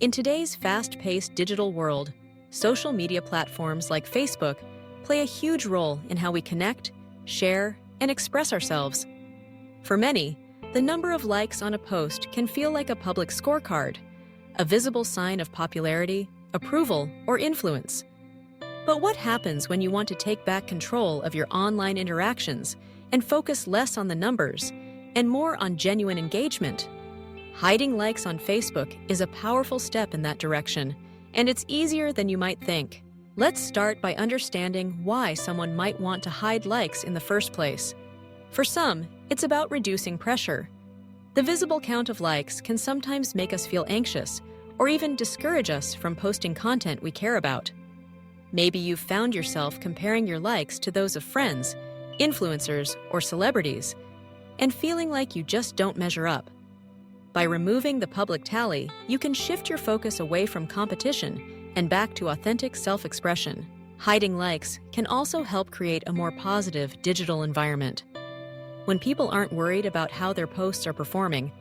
In today's fast-paced digital world, social media platforms like Facebook play a huge role in how we connect, share, and express ourselves. For many, the number of likes on a post can feel like a public scorecard, a visible sign of popularity, approval, or influence. But what happens when you want to take back control of your online interactions and focus less on the numbers and more on genuine engagement? Hiding likes on Facebook is a powerful step in that direction, and it's easier than you might think. Let's start by understanding why someone might want to hide likes in the first place. For some, it's about reducing pressure. The visible count of likes can sometimes make us feel anxious or even discourage us from posting content we care about. Maybe you've found yourself comparing your likes to those of friends, influencers, or celebrities, and feeling like you just don't measure up. By removing the public tally, you can shift your focus away from competition and back to authentic self-expression. Hiding likes can also help create a more positive digital environment. When people aren't worried about how their posts are performing,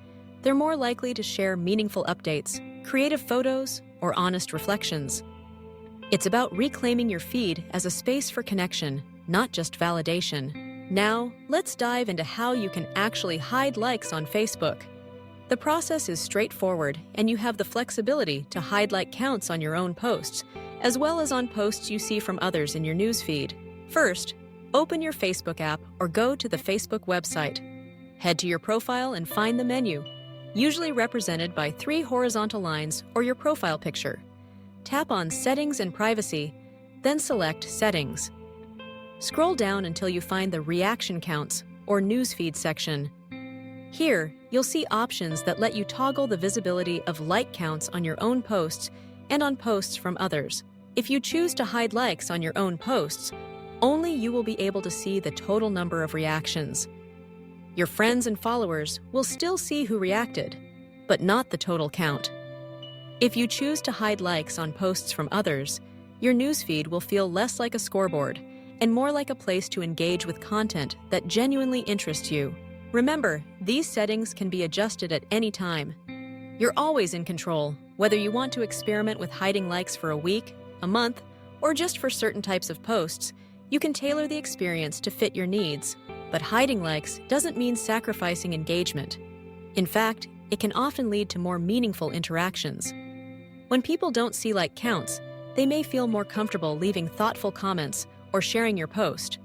they're more likely to share meaningful updates, creative photos, or honest reflections. It's about reclaiming your feed as a space for connection, not just validation. Now, let's dive into how you can actually hide likes on Facebook. The process is straightforward, and you have the flexibility to hide like counts on your own posts, as well as on posts you see from others in your newsfeed. First, open your Facebook app or go to the Facebook website. Head to your profile and find the menu, usually represented by 3 horizontal lines or your profile picture. Tap on Settings and Privacy, then select Settings. Scroll down until you find the Reaction Counts or Newsfeed section. Here, you'll see options that let you toggle the visibility of like counts on your own posts and on posts from others. If you choose to hide likes on your own posts, only you will be able to see the total number of reactions. Your friends and followers will still see who reacted, but not the total count. If you choose to hide likes on posts from others, your newsfeed will feel less like a scoreboard and more like a place to engage with content that genuinely interests you. Remember, these settings can be adjusted at any time. You're always in control, whether you want to experiment with hiding likes for a week, a month, or just for certain types of posts. You can tailor the experience to fit your needs. But hiding likes doesn't mean sacrificing engagement. In fact, it can often lead to more meaningful interactions. When people don't see like counts, they may feel more comfortable leaving thoughtful comments or sharing your post,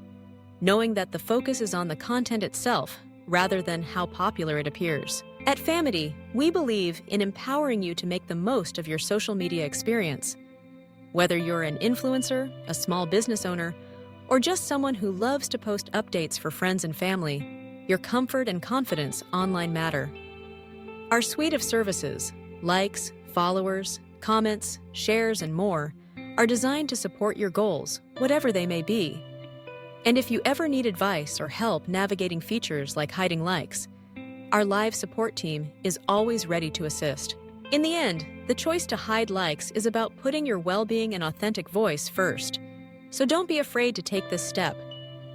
knowing that the focus is on the content itself rather than how popular it appears. At Famety, we believe in empowering you to make the most of your social media experience. Whether you're an influencer, a small business owner, or just someone who loves to post updates for friends and family, your comfort and confidence online matter. Our suite of services, likes, followers, comments, shares, and more, are designed to support your goals, whatever they may be. And if you ever need advice or help navigating features like hiding likes, our live support team is always ready to assist. In the end, the choice to hide likes is about putting your well-being and authentic voice first. So don't be afraid to take this step.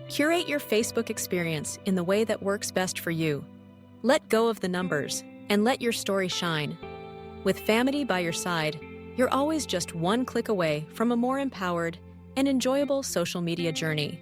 Curate your Facebook experience in the way that works best for you. Let go of the numbers and let your story shine. With Famety by your side, you're always just one click away from a more empowered and enjoyable social media journey.